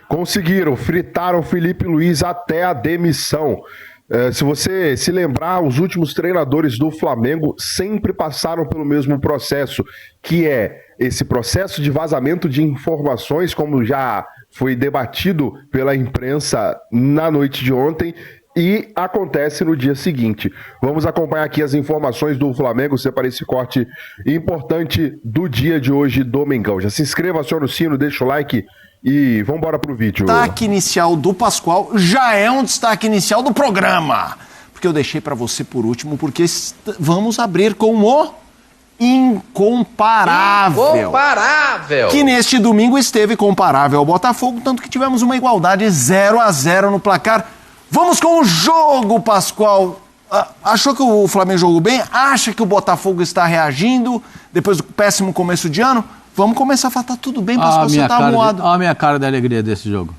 Conseguiram, fritaram Felipe Luiz até a demissão. Se você se lembrar, os últimos treinadores do Flamengo sempre passaram pelo mesmo processo, que é esse processo de vazamento de informações, como já foi debatido pela imprensa na noite de ontem, e acontece no dia seguinte. Vamos acompanhar aqui as informações do Flamengo, separei esse corte importante do dia de hoje, domingão. Já se inscreva, aciona o sino, deixa o like e vamos embora pro vídeo. O destaque inicial do Pascoal já é um destaque inicial do programa, porque eu deixei para você por último, porque vamos abrir com o incomparável. Que neste domingo esteve comparável ao Botafogo, tanto que tivemos uma igualdade 0-0 no placar. Vamos com o jogo, Pascoal. Achou que o Flamengo jogou bem? Acha que o Botafogo está reagindo depois do péssimo começo de ano? Vamos começar a falar, tá tudo bem, Pascoal, você tá moado. Olha a minha cara de alegria desse jogo.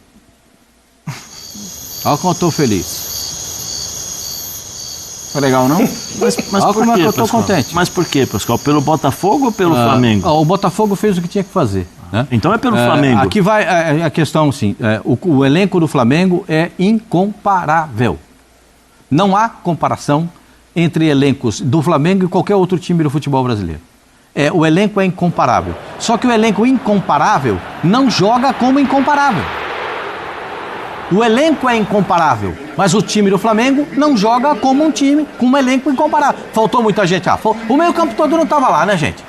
Olha como eu tô feliz. Foi legal, não? Mas olha como é que eu tô contente. Mas por quê, Pascoal? Pelo Botafogo ou pelo Flamengo? O Botafogo fez o que tinha que fazer. Né? Então é pelo Flamengo. Aqui vai a questão, sim. O elenco do Flamengo é incomparável. Não há comparação entre elencos do Flamengo e qualquer outro time do futebol brasileiro. O elenco é incomparável. Só que o elenco incomparável não joga como incomparável. O elenco é incomparável, mas o time do Flamengo não joga como um time, com um elenco incomparável. Faltou muita gente. O meio-campo todo não estava lá, né, gente?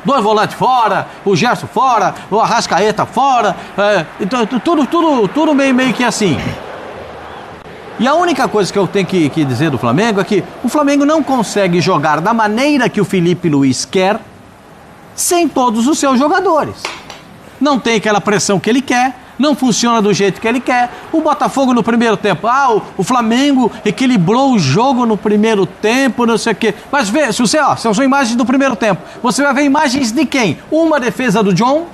2 volantes fora, o Gerson fora, o Arrascaeta fora, então, tudo meio que assim. E a única coisa que eu tenho que dizer do Flamengo é que o Flamengo não consegue jogar da maneira que o Felipe Luiz quer, sem todos os seus jogadores. Não tem aquela pressão que ele quer, não funciona do jeito que ele quer. O Botafogo no primeiro tempo, o Flamengo equilibrou o jogo no primeiro tempo, não sei o quê. Mas vê, são imagens do primeiro tempo. Você vai ver imagens de quem? Uma defesa do John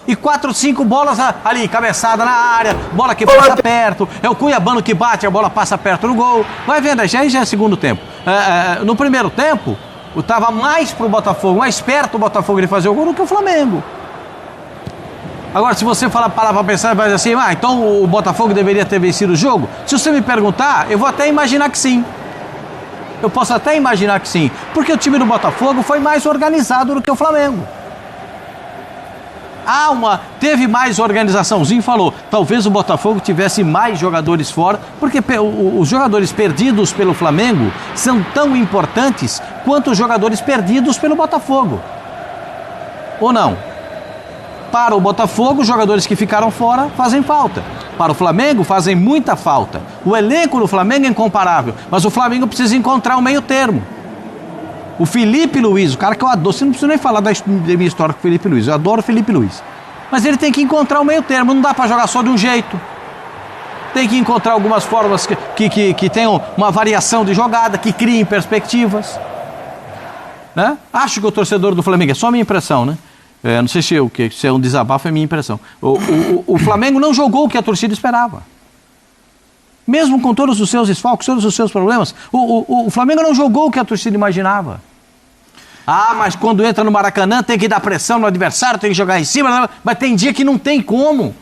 e 4, 5 bolas ali, cabeçada na área, bola que passa perto, é o Cuiabano que bate, a bola passa perto do gol. Vai vendo, já é segundo tempo. No primeiro tempo, estava mais pro Botafogo, mais perto o Botafogo de fazer o gol do que o Flamengo. Agora, se você parar para pensar, vai dizer assim, então o Botafogo deveria ter vencido o jogo? Se você me perguntar, eu vou até imaginar que sim. Eu posso até imaginar que sim, porque o time do Botafogo foi mais organizado do que o Flamengo. Teve mais organizaçãozinho, falou, talvez o Botafogo tivesse mais jogadores fora, porque os jogadores perdidos pelo Flamengo são tão importantes quanto os jogadores perdidos pelo Botafogo. Ou não? Para o Botafogo, os jogadores que ficaram fora fazem falta. Para o Flamengo, fazem muita falta. O elenco do Flamengo é incomparável, mas o Flamengo precisa encontrar um meio termo. O Felipe Luiz, o cara que eu adoro, você não precisa nem falar da minha história com o Felipe Luiz, eu adoro o Felipe Luiz. Mas ele tem que encontrar um meio termo, não dá para jogar só de um jeito. Tem que encontrar algumas formas que tenham uma variação de jogada, que criem perspectivas. Né? Acho que o torcedor do Flamengo, é só a minha impressão, né? Não sei se é um desabafo, é minha impressão. O Flamengo não jogou o que a torcida esperava. Mesmo com todos os seus desfalques, todos os seus problemas, o Flamengo não jogou o que a torcida imaginava. Mas quando entra no Maracanã tem que dar pressão no adversário, tem que jogar em cima, mas tem dia que não tem como.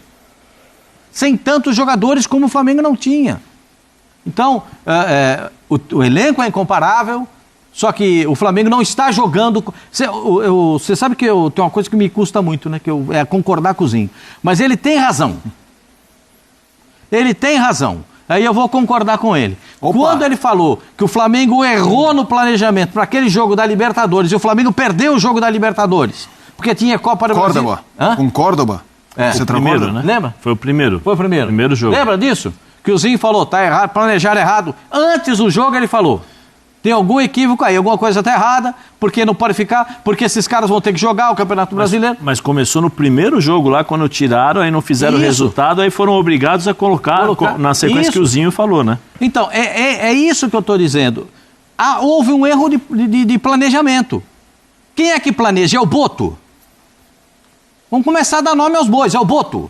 Sem tantos jogadores como o Flamengo não tinha. Então, o elenco é incomparável. Só que o Flamengo não está jogando... Você sabe que tem uma coisa que me custa muito, né? É concordar com o Zinho. Mas ele tem razão. Ele tem razão. Aí eu vou concordar com ele. Opa. Quando ele falou que o Flamengo errou no planejamento para aquele jogo da Libertadores e o Flamengo perdeu o jogo da Libertadores, porque tinha Copa do Brasil... Córdoba. Com Córdoba. Você primeiro, né? Lembra? Foi o primeiro. Foi o primeiro. Primeiro jogo. Lembra disso? Que o Zinho falou, tá errado, planejaram errado. Antes do jogo ele falou... Tem algum equívoco aí, alguma coisa está errada, porque não pode ficar, porque esses caras vão ter que jogar o Campeonato Brasileiro. Mas começou no primeiro jogo lá, quando tiraram, aí não fizeram o resultado, aí foram obrigados a colocar na sequência que o Zinho falou, né? Então, é isso que eu estou dizendo. Houve um erro de planejamento. Quem é que planeja? É o Boto. Vamos começar a dar nome aos bois, é o Boto.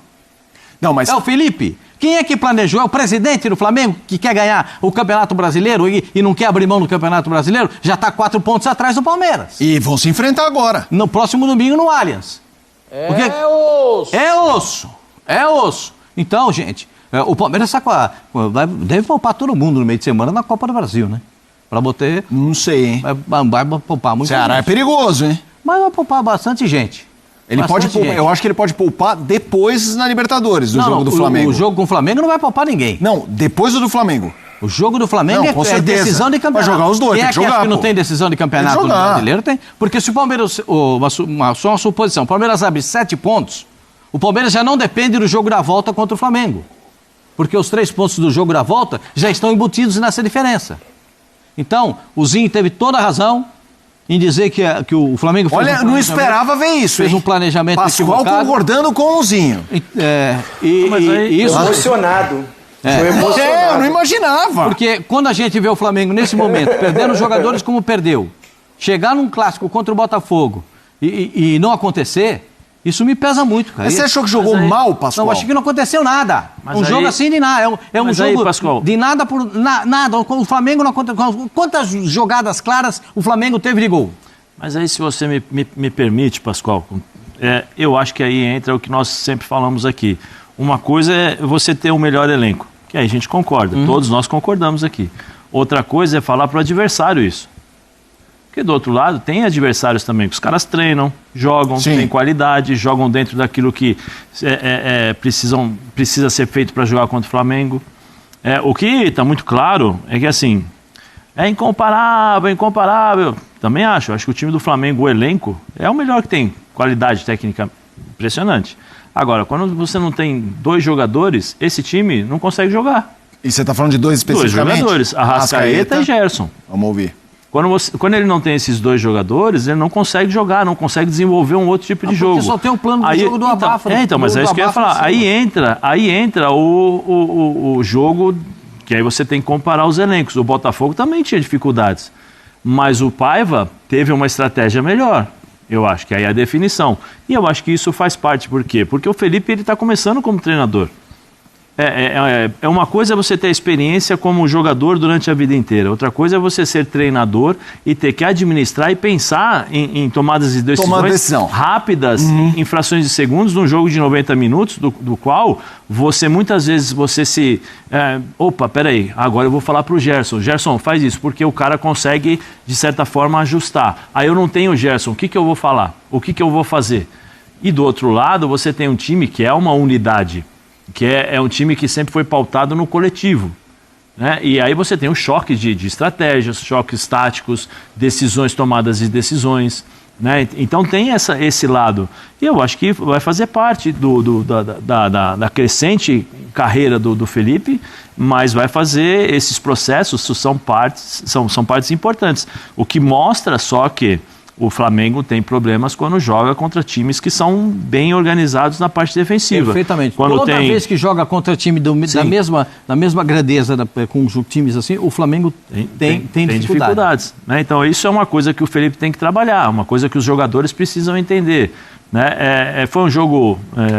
Não, mas... É o Felipe. Quem é que planejou? É o presidente do Flamengo, que quer ganhar o Campeonato Brasileiro e não quer abrir mão do Campeonato Brasileiro? Já está 4 pontos atrás do Palmeiras. E vão se enfrentar agora. No próximo domingo no Allianz. Osso! É osso. É osso. Então, gente, o Palmeiras deve poupar todo mundo no meio de semana na Copa do Brasil, né? Pra botar... Não sei, hein? Vai poupar muito. Ceará é perigoso, hein? Mas vai poupar bastante gente. Ele pode poupar, eu acho que ele pode poupar depois na Libertadores, do jogo do Flamengo. O jogo com o Flamengo não vai poupar ninguém. Não, depois do Flamengo. O jogo do Flamengo é decisão de campeonato. Vai jogar os dois, Quem tem que jogar, que não tem decisão de campeonato no brasileiro? Tem. Porque se o Palmeiras, só uma suposição, o Palmeiras abre 7 pontos, o Palmeiras já não depende do jogo da volta contra o Flamengo. Porque os 3 pontos do jogo da volta já estão embutidos nessa diferença. Então, o Zinho teve toda a razão em dizer que o Flamengo fez Olha, não esperava ver isso, fez um planejamento Pascoal equivocado. Concordando com o Zinho. Isso... Emocionado. Eu não imaginava. Porque quando a gente vê o Flamengo nesse momento, perdendo jogadores como perdeu, chegar num clássico contra o Botafogo e não acontecer, isso me pesa muito, cara. Mas você achou que jogou mal, Pascoal? Não, achei que não aconteceu nada. Jogo assim de nada. É um jogo de nada por nada. O Flamengo não aconteceu. Quantas jogadas claras o Flamengo teve de gol? Mas aí, se você me permite, Pascoal, eu acho que aí entra o que nós sempre falamos aqui. Uma coisa é você ter um melhor elenco, que aí a gente concorda, todos nós concordamos aqui. Outra coisa é falar para o adversário isso. Porque do outro lado tem adversários também, que os caras treinam, jogam, têm qualidade, jogam dentro daquilo que precisa ser feito para jogar contra o Flamengo. O que está muito claro é que assim, é incomparável. Também acho que o time do Flamengo, o elenco, é o melhor que tem, qualidade técnica impressionante. Agora, quando você não tem 2 jogadores, esse time não consegue jogar. E você está falando de 2 especificamente? 2 jogadores, Arrascaeta e Gerson. Vamos ouvir. Quando ele não tem esses 2 jogadores, ele não consegue jogar, não consegue desenvolver um outro tipo de jogo. Porque só tem o plano do jogo do abafa. Mas é isso que eu ia falar. Aí entra o jogo, que aí você tem que comparar os elencos. O Botafogo também tinha dificuldades, mas o Paiva teve uma estratégia melhor. Eu acho que aí é a definição. E eu acho que isso faz parte. Por quê? Porque o Felipe está começando como treinador. Uma coisa é você ter experiência como jogador durante a vida inteira. Outra coisa é você ser treinador e ter que administrar e pensar em tomadas de decisões rápidas, em frações de segundos, num jogo de 90 minutos, do qual você muitas vezes peraí, agora eu vou falar para o Gerson. Gerson, faz isso, porque o cara consegue, de certa forma, ajustar. Aí eu não tenho o Gerson, o que eu vou falar? O que eu vou fazer? E do outro lado, você tem um time que é uma unidade, que é um time que sempre foi pautado no coletivo, né? E aí você tem um choque de estratégias, choques táticos, tomadas de decisões, né? Então tem esse lado. E eu acho que vai fazer parte da crescente carreira do Felipe, mas vai fazer esses processos, são partes importantes. O que mostra só que o Flamengo tem problemas quando joga contra times que são bem organizados na parte defensiva. Perfeitamente. Toda vez que joga contra time da mesma grandeza com times assim, o Flamengo tem dificuldades. Né? Então isso é uma coisa que o Felipe tem que trabalhar, uma coisa que os jogadores precisam entender. Né? Foi um jogo,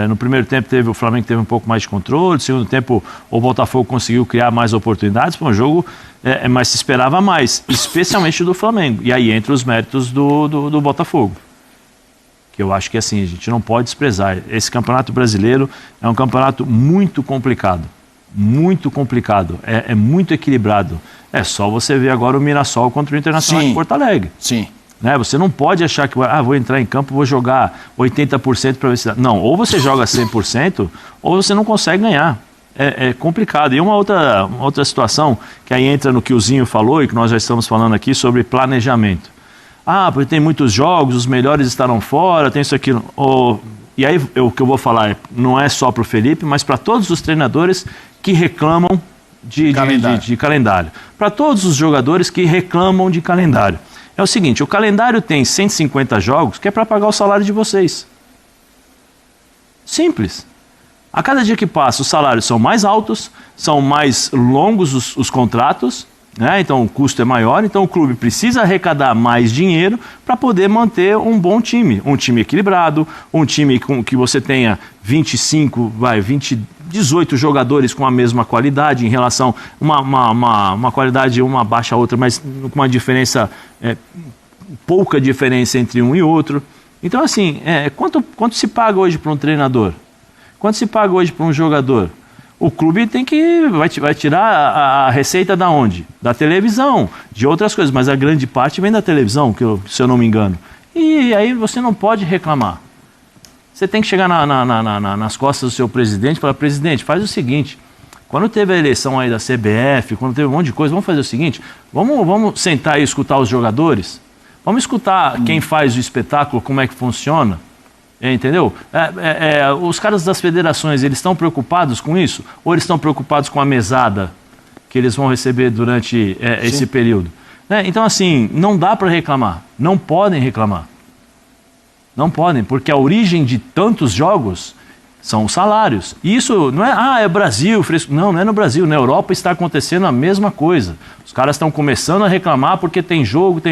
no primeiro tempo o Flamengo teve um pouco mais de controle, no segundo tempo o Botafogo conseguiu criar mais oportunidades, foi um jogo, mas se esperava mais, especialmente do Flamengo, e aí entra os méritos do Botafogo, que eu acho que assim, a gente não pode desprezar. Esse Campeonato Brasileiro é um campeonato muito complicado, é muito equilibrado, é só você ver agora o Mirassol contra o Internacional de Porto Alegre. Sim. Né? Você não pode achar que vou entrar em campo, vou jogar 80% para ver se dá. Não, ou você joga 100% ou você não consegue ganhar. É complicado. E uma outra situação que aí entra no que o Zinho falou e que nós já estamos falando aqui sobre planejamento. Porque tem muitos jogos, os melhores estarão fora, tem isso aqui. E aí o que eu vou falar não é só para o Felipe, mas para todos os treinadores que reclamam de calendário. Para todos os jogadores que reclamam de calendário. É o seguinte, o calendário tem 150 jogos que é para pagar o salário de vocês. Simples. A cada dia que passa, os salários são mais altos, são mais longos os contratos, né? Então o custo é maior, então o clube precisa arrecadar mais dinheiro para poder manter um bom time. Um time equilibrado, um time que você tenha 18 jogadores com a mesma qualidade em relação uma qualidade, uma baixa a outra, mas com uma diferença, pouca diferença entre um e outro. Então assim, quanto se paga hoje para um treinador? Quanto se paga hoje para um jogador? O clube vai tirar a receita da onde? Da televisão, de outras coisas, mas a grande parte vem da televisão, se eu não me engano. E aí você não pode reclamar. Você tem que chegar nas costas do seu presidente e falar, presidente, faz o seguinte, quando teve a eleição aí da CBF, quando teve um monte de coisa, vamos fazer o seguinte, vamos sentar e escutar os jogadores, vamos escutar quem faz o espetáculo, como é que funciona, entendeu? Os caras das federações, eles estão preocupados com isso? Ou eles estão preocupados com a mesada que eles vão receber durante esse período? Né? Então, assim, não dá para reclamar, não podem reclamar. Não podem, porque a origem de tantos jogos são os salários. E isso não é, é Brasil, fresco. Não é no Brasil. Na Europa está acontecendo a mesma coisa. Os caras estão começando a reclamar porque tem jogo.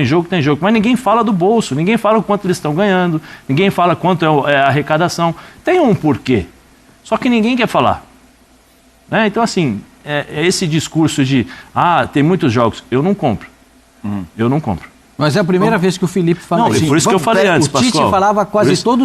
Mas ninguém fala do bolso, ninguém fala o quanto eles estão ganhando, ninguém fala quanto é a arrecadação. Tem um porquê. Só que ninguém quer falar. Né? Então, assim, esse discurso de, tem muitos jogos, eu não compro. Eu não compro. Mas é a primeira vez que o Felipe fala assim. Por isso que eu falei antes, Pascoal. O Tite falava quase todo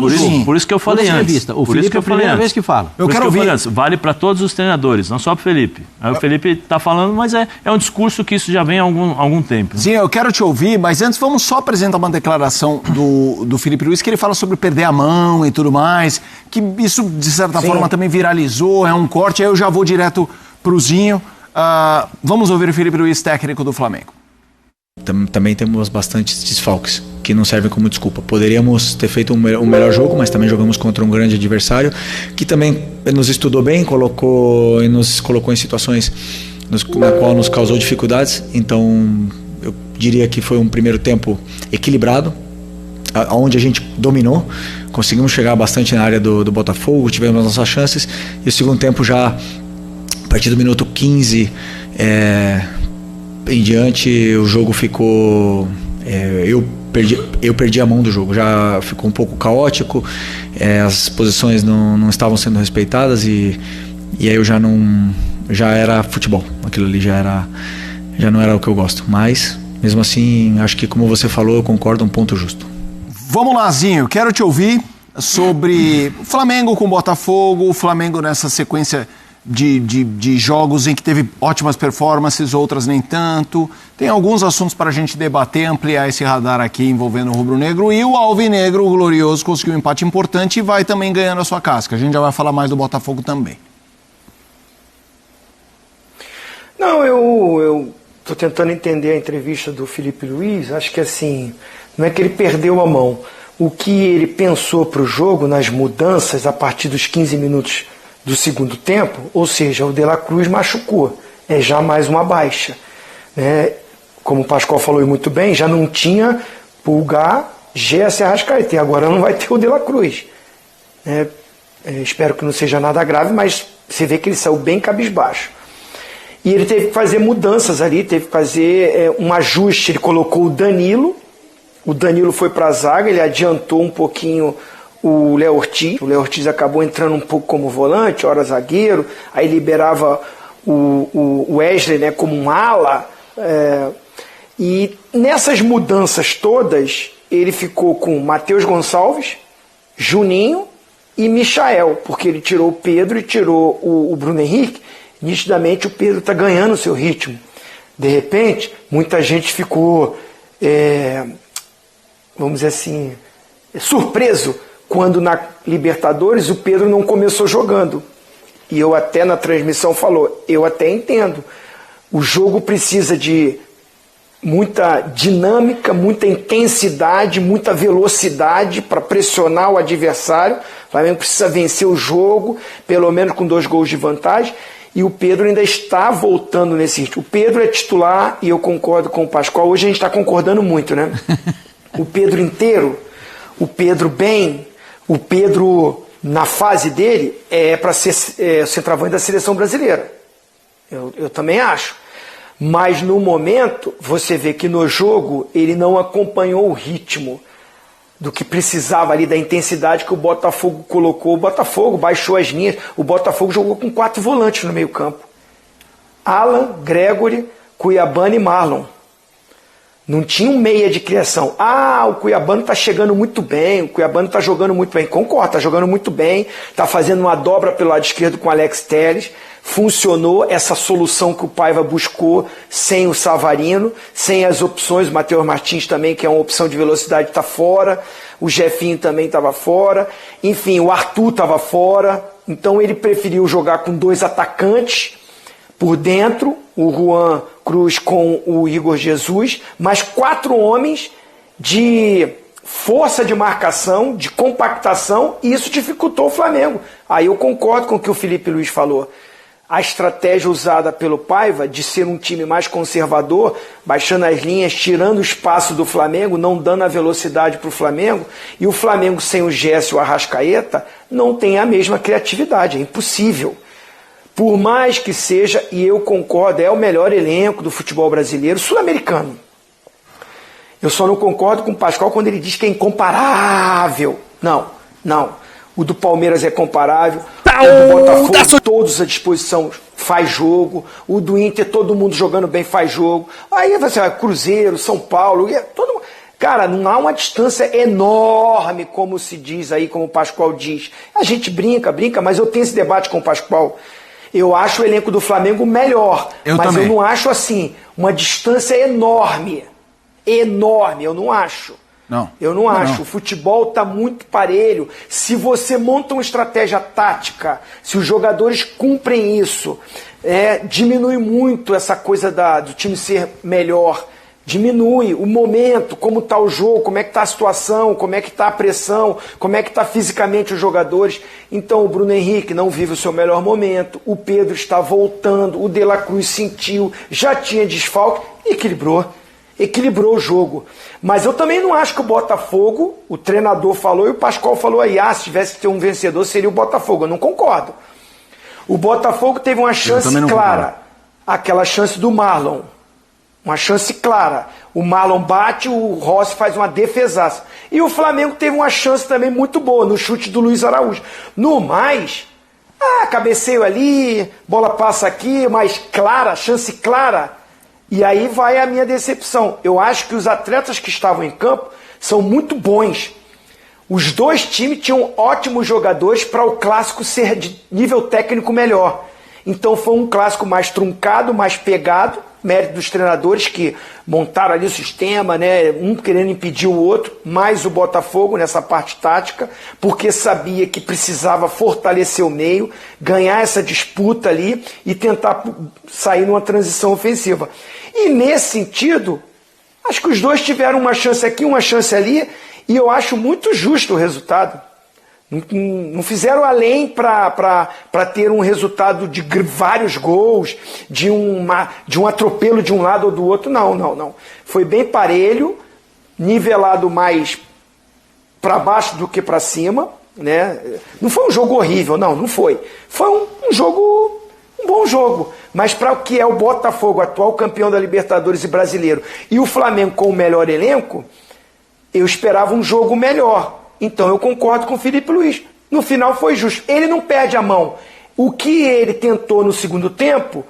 jogo. Por isso que eu falei antes. O Felipe é a primeira vez que fala. Eu quero ouvir. Vale para todos os treinadores, não só para o Felipe. Aí o Felipe está falando, mas é um discurso que isso já vem há algum tempo. Sim, eu quero te ouvir, mas antes vamos só apresentar uma declaração do Felipe Luiz, que ele fala sobre perder a mão e tudo mais, que isso, de certa forma, também viralizou, é um corte, aí eu já vou direto pro Zinho. Vamos ouvir o Felipe Luiz, técnico do Flamengo. Também temos bastantes desfalques que não servem como desculpa. Poderíamos ter feito um melhor jogo, mas também jogamos contra um grande adversário que também nos estudou bem, nos colocou em situações na qual nos causou dificuldades. Então eu diria que foi um primeiro tempo equilibrado, onde a gente dominou, conseguimos chegar bastante na área do Botafogo, tivemos nossas chances, e o segundo tempo já a partir do minuto 15 em diante o jogo ficou, eu perdi a mão do jogo, já ficou um pouco caótico, as posições não estavam sendo respeitadas e aí eu já era futebol, aquilo ali já não era o que eu gosto, mas mesmo assim acho que, como você falou, eu concordo, um ponto justo. Vamos lá, Zinho, quero te ouvir sobre o Flamengo com o Botafogo, o Flamengo nessa sequência de jogos em que teve ótimas performances, outras nem tanto. Tem alguns assuntos para a gente debater, ampliar esse radar aqui envolvendo o rubro-negro, e o alvinegro, o glorioso, conseguiu um empate importante e vai também ganhando a sua casca. A gente já vai falar mais do Botafogo também. Não, eu estou tentando entender a entrevista do Felipe Luiz. Acho que assim, não é que ele perdeu a mão. O que ele pensou para o jogo, nas mudanças a partir dos 15 minutos do segundo tempo, ou seja, o De La Cruz machucou, é já mais uma baixa, né? Como o Pascoal falou muito bem, já não tinha Pulgar, Gerson e Arrascaeta, e agora não vai ter o De La Cruz, né? Espero que não seja nada grave, mas você vê que ele saiu bem cabisbaixo, e ele teve que fazer mudanças ali, teve que fazer um ajuste. Ele colocou o Danilo foi para a zaga, ele adiantou um pouquinho o Léo Ortiz acabou entrando um pouco como volante, ora zagueiro, aí liberava o Wesley, né, como um ala, e nessas mudanças todas ele ficou com Matheus Gonçalves, Juninho e Michael, porque ele tirou o Pedro e tirou o Bruno Henrique. Nitidamente o Pedro está ganhando o seu ritmo. De repente, muita gente ficou, vamos dizer assim, surpreso quando na Libertadores o Pedro não começou jogando. E eu até na transmissão falou, eu até entendo. O jogo precisa de muita dinâmica, muita intensidade, muita velocidade para pressionar o adversário. O Flamengo precisa vencer o jogo, pelo menos com 2 gols de vantagem. E o Pedro ainda está voltando nesse ritmo. O Pedro é titular, e eu concordo com o Pascoal. Hoje a gente está concordando muito, né? O Pedro inteiro, o Pedro bem, o Pedro, na fase dele, é para ser centroavante da seleção brasileira. Eu também acho. Mas no momento, você vê que no jogo ele não acompanhou o ritmo do que precisava ali, da intensidade que o Botafogo colocou. O Botafogo baixou as linhas. O Botafogo jogou com 4 volantes no meio campo. Alan, Gregory, Cuiabano e Marlon. Não tinha um meia de criação. O Cuiabano tá chegando muito bem, o Cuiabano tá jogando muito bem. Concordo, tá jogando muito bem, tá fazendo uma dobra pelo lado esquerdo com o Alex Telles. Funcionou essa solução que o Paiva buscou sem o Savarino, sem as opções. O Matheus Martins também, que é uma opção de velocidade, tá fora. O Jefinho também estava fora. Enfim, o Arthur estava fora. Então ele preferiu jogar com 2 atacantes por dentro, o Juan Cruz com o Igor Jesus, mas 4 homens de força de marcação, de compactação, e isso dificultou o Flamengo. Aí eu concordo com o que o Felipe Luiz falou. A estratégia usada pelo Paiva de ser um time mais conservador, baixando as linhas, tirando o espaço do Flamengo, não dando a velocidade para o Flamengo, e o Flamengo sem o Gerson e o Arrascaeta não tem a mesma criatividade, é impossível. Por mais que seja, e eu concordo, é o melhor elenco do futebol brasileiro, sul-americano. Eu só não concordo com o Pascoal quando ele diz que é incomparável. Não. O do Palmeiras é comparável. O do Botafogo, todos à disposição, faz jogo. O do Inter, todo mundo jogando bem, faz jogo. Aí você vai, Cruzeiro, São Paulo, todo mundo. Cara, não há uma distância enorme, como se diz aí, como o Pascoal diz. A gente brinca, mas eu tenho esse debate com o Pascoal. Eu acho o elenco do Flamengo melhor, mas também. Eu não acho assim, uma distância enorme. Eu não acho. Eu não acho. O futebol está muito parelho. Se você monta uma estratégia tática, se os jogadores cumprem isso, diminui muito essa coisa do time ser melhor. Diminui o momento, como está o jogo, como é que está a situação, como é que está a pressão, como é que está fisicamente os jogadores. Então o Bruno Henrique não vive o seu melhor momento, o Pedro está voltando, o De La Cruz sentiu, já tinha desfalque, equilibrou o jogo. Mas eu também não acho que o Botafogo, o treinador falou e o Pascoal falou aí, se tivesse que ter um vencedor seria o Botafogo. Eu não concordo. O Botafogo teve uma chance clara, aquela chance do Marlon. Uma chance clara. O Marlon bate, o Rossi faz uma defesaça. E o Flamengo teve uma chance também muito boa no chute do Luiz Araújo. No mais, cabeceio ali, bola passa aqui, mas clara, chance clara. E aí vai a minha decepção. Eu acho que os atletas que estavam em campo são muito bons. Os dois times tinham ótimos jogadores para o clássico ser de nível técnico melhor. Então foi um clássico mais truncado, mais pegado, mérito dos treinadores que montaram ali o sistema, né? Um querendo impedir o outro, mais o Botafogo nessa parte tática, porque sabia que precisava fortalecer o meio, ganhar essa disputa ali e tentar sair numa transição ofensiva. E nesse sentido, acho que os dois tiveram uma chance aqui, uma chance ali, e eu acho muito justo o resultado. Não fizeram além para ter um resultado de vários gols, de um atropelo de um lado ou do outro. Não. Foi bem parelho, nivelado mais para baixo do que para cima, né? Não foi um jogo horrível, não foi. Foi um bom jogo. Mas para o que é o Botafogo, atual campeão da Libertadores e brasileiro, e o Flamengo com o melhor elenco, eu esperava um jogo melhor. Então eu concordo com o Felipe Luiz. No final foi justo. Ele não perde a mão. O que ele tentou no segundo tempo,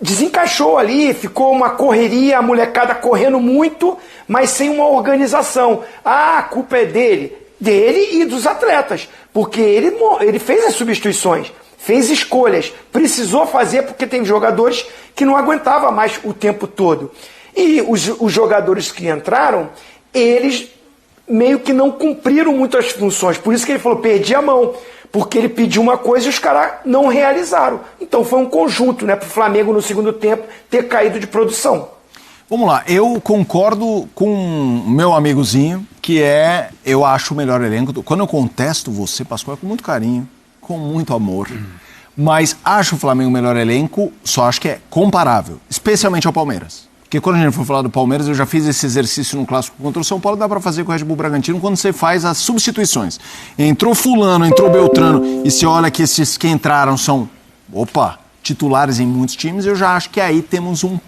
desencaixou ali, ficou uma correria, a molecada correndo muito, mas sem uma organização. A culpa é dele e dos atletas, porque ele fez as substituições, fez escolhas, precisou fazer porque tem jogadores que não aguentavam mais o tempo todo. E os jogadores que entraram, eles meio que não cumpriram muito as funções. Por isso que ele falou, perdi a mão. Porque ele pediu uma coisa e os caras não realizaram. Então foi um conjunto, né, para o Flamengo no segundo tempo ter caído de produção. Vamos lá, eu concordo com o meu amigozinho, que eu acho o melhor elenco. Quando eu contesto você, Pascoal, é com muito carinho, com muito amor. Mas acho o Flamengo o melhor elenco, só acho que é comparável, especialmente ao Palmeiras. Porque quando a gente for falar do Palmeiras, eu já fiz esse exercício no clássico contra o São Paulo, dá para fazer com o Red Bull Bragantino quando você faz as substituições. Entrou fulano, entrou Beltrano, e se olha que esses que entraram são, titulares em muitos times, eu já acho que aí temos um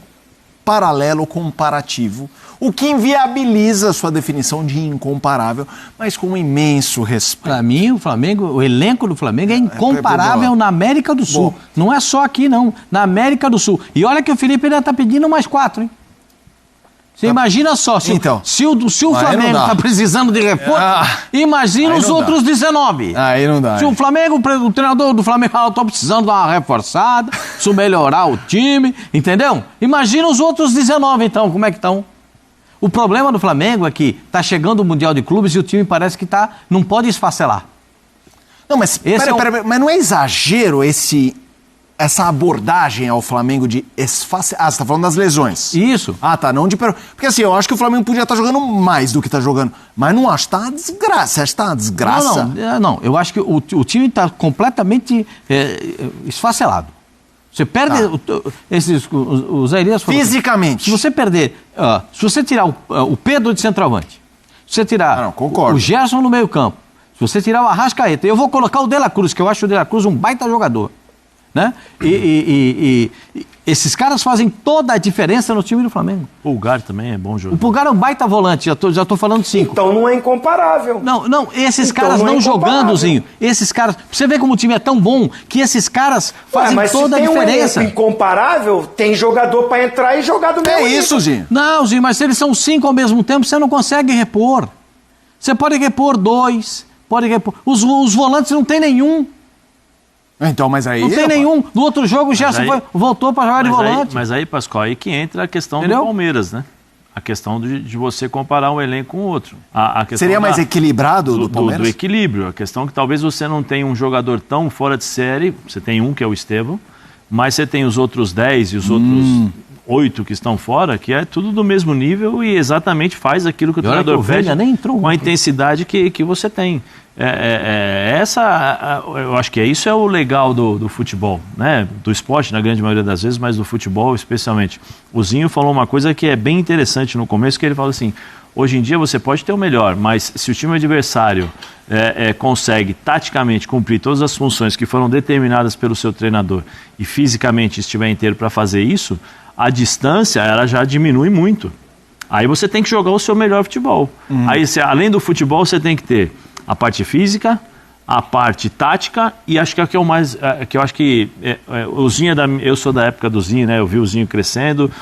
paralelo comparativo, o que inviabiliza a sua definição de incomparável, mas com um imenso respeito. Para mim, o Flamengo, o elenco do Flamengo é incomparável na América do Sul. Não é só aqui, não. Na América do Sul. E olha que o Felipe ainda está pedindo mais 4, hein? Você imagina só, se o Flamengo está precisando de reforço, imagina os outros 19. Aí não dá. Se o Flamengo, o treinador do Flamengo, eu estou precisando dar uma reforçada, preciso melhorar o time, entendeu? Imagina os outros 19, então, como é que estão? O problema do Flamengo é que está chegando o Mundial de Clubes e o time parece que não pode esfacelar. Não, mas peraí, mas não é exagero essa abordagem ao Flamengo de esfacelar? Ah, você tá falando das lesões. Isso. Ah, tá, não de... Porque assim, eu acho que o Flamengo podia estar jogando mais do que está jogando, mas não acho que tá uma desgraça. Você acha que tá uma desgraça? Não, eu acho que o time está completamente esfacelado. Você perde os Elias fisicamente. Se você perder, se você tirar o Pedro de centroavante, se você tirar o Gerson no meio campo, se você tirar o Arrascaeta, eu vou colocar o De La Cruz, que eu acho o De La Cruz um baita jogador, né? E esses caras fazem toda a diferença no time do Flamengo. O Pulgar também é bom jogador. O Pulgar é um baita volante, já tô falando 5. Então não é incomparável. Não, esses caras não jogando, Zinho. Esses caras... Você vê como o time é tão bom que esses caras fazem toda a diferença. Se tem um incomparável, tem jogador para entrar e jogar do mesmo jeito. É isso, Zinho. Não, Zinho, mas se eles são 5 ao mesmo tempo, você não consegue repor. Você pode repor 2, pode repor... Os volantes não tem nenhum. Então, mas aí... Não tem nenhum. No outro jogo, o Gerson voltou para jogar de volante. Mas aí, Pascoal, aí que entra a questão do Palmeiras, né? A questão de você comparar um elenco com o outro. Seria mais equilibrado do Palmeiras? Do equilíbrio. A questão que talvez você não tenha um jogador tão fora de série, você tem um que é o Estevão, mas você tem os outros 10 e os outros 8 que estão fora, que é tudo do mesmo nível e exatamente faz aquilo que o treinador pede com a intensidade que você tem. Eu acho que isso é o legal do futebol, né? Do esporte na grande maioria das vezes, mas do futebol especialmente. O Zinho falou uma coisa que é bem interessante no começo, que ele fala assim, hoje em dia você pode ter o melhor, mas se o time adversário consegue taticamente cumprir todas as funções que foram determinadas pelo seu treinador e fisicamente estiver inteiro para fazer isso, a distância ela já diminui muito. Aí você tem que jogar o seu melhor futebol. Aí, além do futebol, você tem que ter a parte física, a parte tática e acho que é o que eu mais... que eu acho que o Zinho eu sou da época do Zinho, né? Eu vi o Zinho crescendo,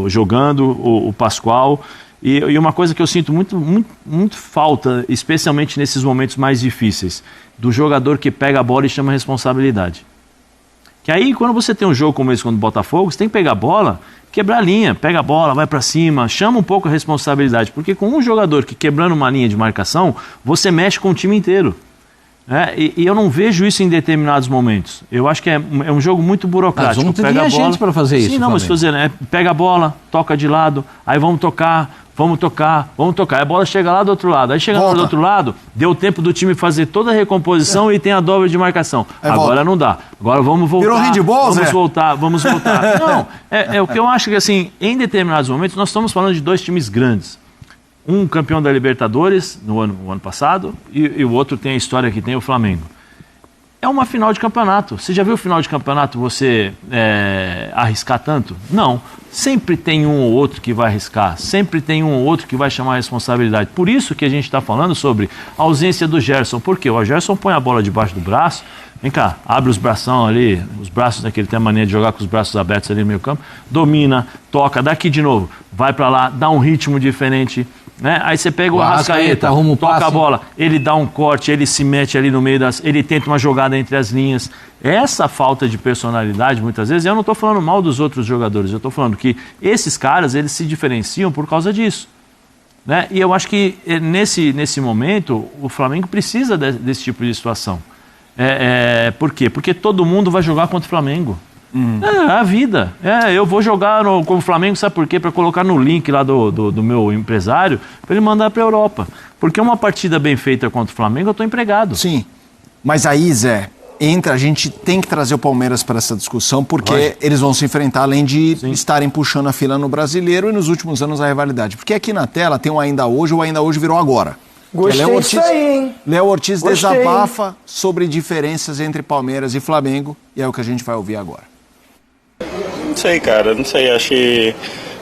jogando, o Pascoal. E uma coisa que eu sinto muito falta, especialmente nesses momentos mais difíceis, do jogador que pega a bola e chama a responsabilidade. Que aí, quando você tem um jogo como esse contra o Botafogo, você tem que pegar a bola, quebrar a linha, pega a bola, vai pra cima, chama um pouco a responsabilidade. Porque com um jogador que quebrando uma linha de marcação, você mexe com o time inteiro. E eu não vejo isso em determinados momentos. Eu acho que é um jogo muito burocrático. Mas não tem gente para fazer isso. Sim, não, mas estou dizendo, pega a bola, toca de lado, aí vamos tocar. Aí a bola chega lá do outro lado. Aí chega lá do outro lado, deu tempo do time fazer toda a recomposição e tem a dobra de marcação. Agora não dá. Agora vamos voltar. Virou handball, Vamos voltar. Não, o que eu acho que assim, em determinados momentos, nós estamos falando de 2 times grandes. Um campeão da Libertadores no ano passado e o outro tem a história que tem o Flamengo. É uma final de campeonato. Você já viu final de campeonato você arriscar tanto? Não. Sempre tem um ou outro que vai arriscar. Sempre tem um ou outro que vai chamar a responsabilidade. Por isso que a gente está falando sobre a ausência do Gerson. Por quê? O Gerson põe a bola debaixo do braço. Vem cá, abre os bração ali, os braços, né, que ele tem a mania de jogar com os braços abertos ali no meio campo. Domina, toca, daqui de novo. Vai para lá, dá um ritmo diferente. Né? Aí você pega o Arrascaeta, toca a bola, ele dá um corte, ele se mete ali no meio ele tenta uma jogada entre as linhas. Essa falta de personalidade, muitas vezes, eu não estou falando mal dos outros jogadores, eu estou falando que esses caras, eles se diferenciam por causa disso. Né? E eu acho que nesse momento, o Flamengo precisa desse tipo de situação. Por quê? Porque todo mundo vai jogar contra o Flamengo. É a vida. Eu vou jogar com o Flamengo, sabe por quê? Para colocar no link lá do meu empresário, para ele mandar para a Europa. Porque uma partida bem feita contra o Flamengo, eu estou empregado. Sim. Mas aí, Zé, a gente tem que trazer o Palmeiras para essa discussão, porque eles vão se enfrentar, além de estarem puxando a fila no Brasileiro e nos últimos anos a rivalidade. Porque aqui na tela tem o Ainda Hoje, o Ainda Hoje virou Agora. Gostei disso aí, hein? Léo Ortiz desabafa sobre diferenças entre Palmeiras e Flamengo, e é o que a gente vai ouvir agora. Não sei, cara, não sei, acho que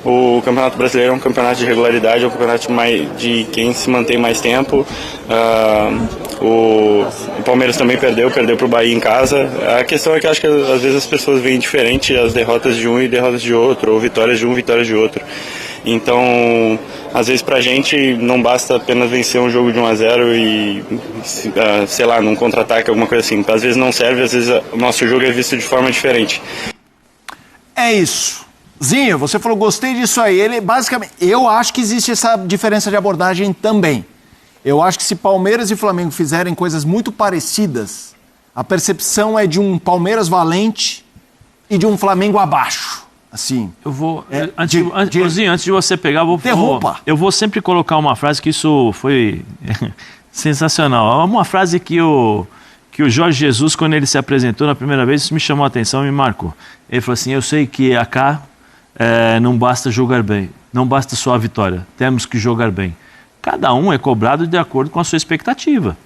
o Campeonato Brasileiro é um campeonato de regularidade, é um campeonato de quem se mantém mais tempo. O Palmeiras também perdeu para o Bahia em casa. A questão é que acho que às vezes as pessoas veem diferente as derrotas de um e derrotas de outro, ou vitórias de um, vitórias de outro. Então, às vezes pra gente não basta apenas vencer um jogo de 1-0 e, sei lá, num contra-ataque, alguma coisa assim. Às vezes não serve, às vezes o nosso jogo é visto de forma diferente. É isso. Zinho, você falou, gostei disso aí. Ele, basicamente, eu acho que existe essa diferença de abordagem também. Eu acho que se Palmeiras e Flamengo fizerem coisas muito parecidas, a percepção é de um Palmeiras valente e de um Flamengo abaixo. Assim. Eu vou. Antes de você pegar, eu vou sempre colocar uma frase que isso foi sensacional. Uma frase que o Jorge Jesus, quando ele se apresentou na primeira vez, isso me chamou a atenção e me marcou. Ele falou assim: eu sei que acá não basta jogar bem, não basta só a vitória, temos que jogar bem. Cada um é cobrado de acordo com a sua expectativa.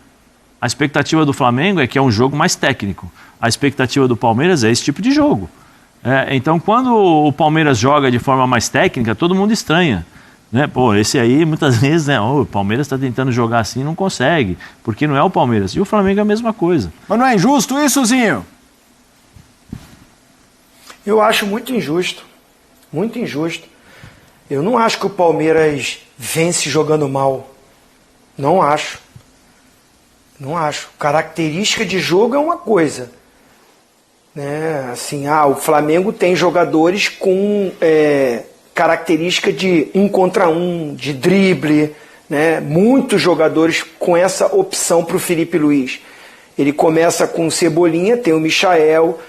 A expectativa do Flamengo é que é um jogo mais técnico. A expectativa do Palmeiras é esse tipo de jogo. Então, quando o Palmeiras joga de forma mais técnica, todo mundo estranha. Né? Pô, esse aí, muitas vezes, né? O Palmeiras está tentando jogar assim e não consegue, porque não é o Palmeiras. E o Flamengo é a mesma coisa. Mas não é injusto isso, Zinho? Eu acho muito injusto. Muito injusto. Eu não acho que o Palmeiras vence jogando mal. Não acho. Não acho. Característica de jogo é uma coisa. Né? Assim, o Flamengo tem jogadores com característica de 1 contra 1, de drible, né? Muitos jogadores com essa opção para o Filipe Luís. Ele começa com o Cebolinha, tem o Michael,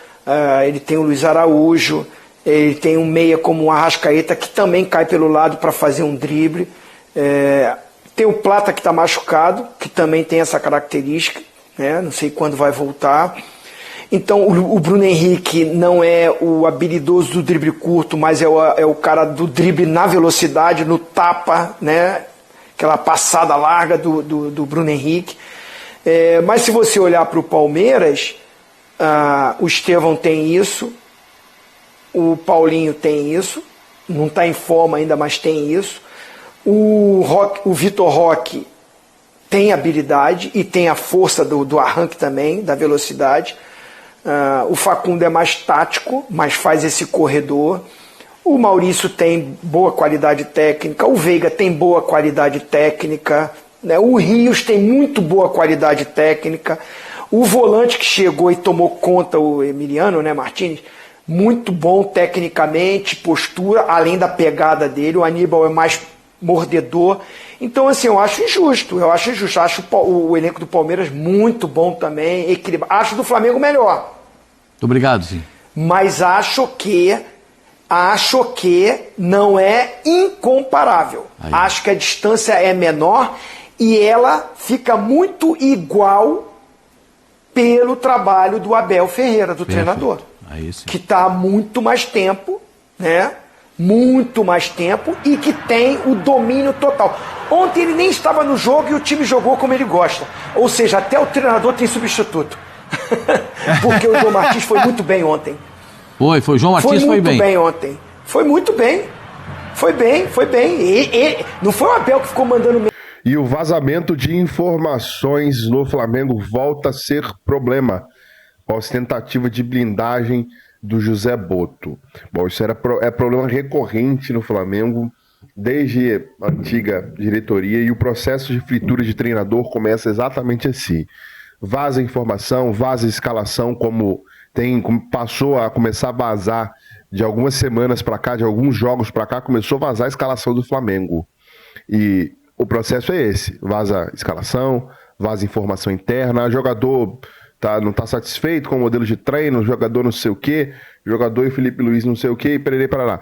ele tem o Luiz Araújo, ele tem um meia como o Arrascaeta, que também cai pelo lado para fazer um drible. Tem o Plata, que está machucado, que também tem essa característica, né? Não sei quando vai voltar. Então o Bruno Henrique não é o habilidoso do drible curto, mas é o cara do drible na velocidade, no tapa, né? Aquela passada larga do Bruno Henrique. Mas se você olhar para o Palmeiras, o Estevão tem isso, o Paulinho tem isso, não está em forma ainda, mas tem isso. O Vitor Roque tem habilidade e tem a força do arranque também, da velocidade. O Facundo é mais tático, mas faz esse corredor. O Maurício tem boa qualidade técnica, o Veiga tem boa qualidade técnica, né? O Rios tem muito boa qualidade técnica. O volante que chegou e tomou conta, o Emiliano, né, Martins, muito bom tecnicamente, postura, além da pegada dele. O Aníbal é mais mordedor. Então, assim, eu acho injusto. Acho o elenco do Palmeiras muito bom também, equilibrado. Acho do Flamengo melhor. Muito obrigado, sim. Mas acho que não é incomparável. Aí. Acho que a distância é menor e ela fica muito igual pelo trabalho do Abel Ferreira, do treinador. Aí sim. Que está há muito mais tempo, né? Muito mais tempo e que tem o domínio total. Ontem ele nem estava no jogo e o time jogou como ele gosta. Ou seja, até o treinador tem substituto. Porque o João Martins foi muito bem ontem. Foi o João Martins foi bem. Foi muito bem ontem. Foi muito bem. Foi bem. E não foi o Abel que ficou mandando... E o vazamento de informações no Flamengo volta a ser problema. Após tentativa de blindagem do José Botto. Bom, isso é problema recorrente no Flamengo desde a antiga diretoria, e o processo de fritura de treinador começa exatamente assim. Vaza informação, vaza escalação, como passou a começar a vazar de algumas semanas para cá, de alguns jogos para cá, começou a vazar a escalação do Flamengo. E o processo é esse: vaza escalação, vaza informação interna, jogador não está satisfeito com o modelo de treino, jogador não sei o quê, jogador e Filipe Luís não sei o quê, e pererê parará.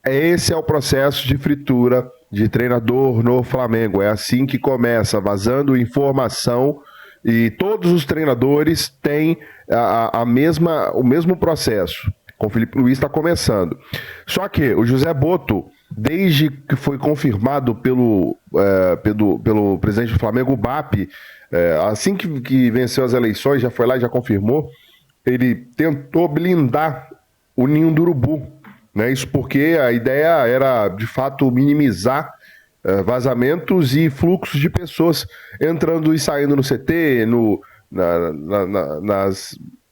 Esse é o processo de fritura de treinador no Flamengo. É assim que começa, vazando informação, e todos os treinadores têm o mesmo processo. Com o Filipe Luís está começando. Só que o José Botto, desde que foi confirmado pelo presidente do Flamengo, o BAP, assim que venceu as eleições, já foi lá e já confirmou, ele tentou blindar o ninho do urubu, né? Isso porque a ideia era, de fato, minimizar vazamentos e fluxos de pessoas entrando e saindo no CT,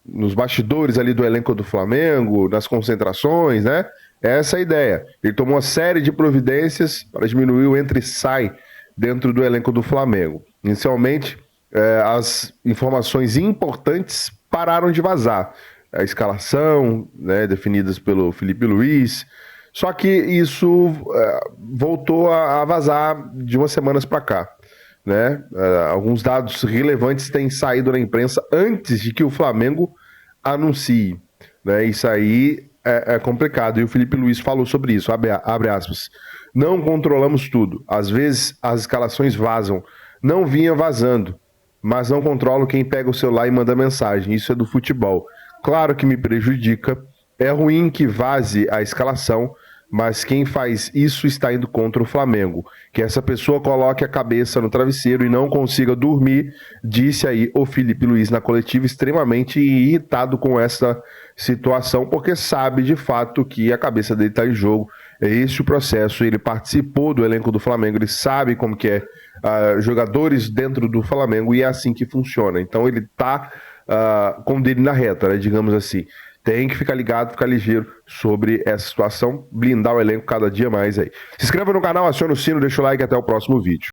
nos bastidores ali do elenco do Flamengo, nas concentrações, né? Essa é a ideia. Ele tomou uma série de providências para diminuir o entra e sai dentro do elenco do Flamengo. Inicialmente, as informações importantes pararam de vazar. A escalação, né, definidas pelo Felipe Luiz. Só que isso voltou a vazar de umas semanas para cá. Né? Alguns dados relevantes têm saído na imprensa antes de que o Flamengo anuncie. Né? Isso aí é complicado. E o Felipe Luiz falou sobre isso. Abre aspas. Não controlamos tudo. Às vezes as escalações vazam. Não vinha vazando. Mas não controlo quem pega o celular e manda mensagem. Isso é do futebol. Claro que me prejudica. É ruim que vaze a escalação, mas quem faz isso está indo contra o Flamengo. Que essa pessoa coloque a cabeça no travesseiro e não consiga dormir, disse aí o Felipe Luiz na coletiva, extremamente irritado com essa situação, porque sabe de fato que a cabeça dele está em jogo. É esse o processo, ele participou do elenco do Flamengo, ele sabe como que é jogadores dentro do Flamengo e é assim que funciona. Então ele está com o dele na reta, né, digamos assim. Tem que ficar ligado, ficar ligeiro sobre essa situação, blindar o elenco cada dia mais aí. Se inscreva no canal, acione o sino, deixa o like e até o próximo vídeo.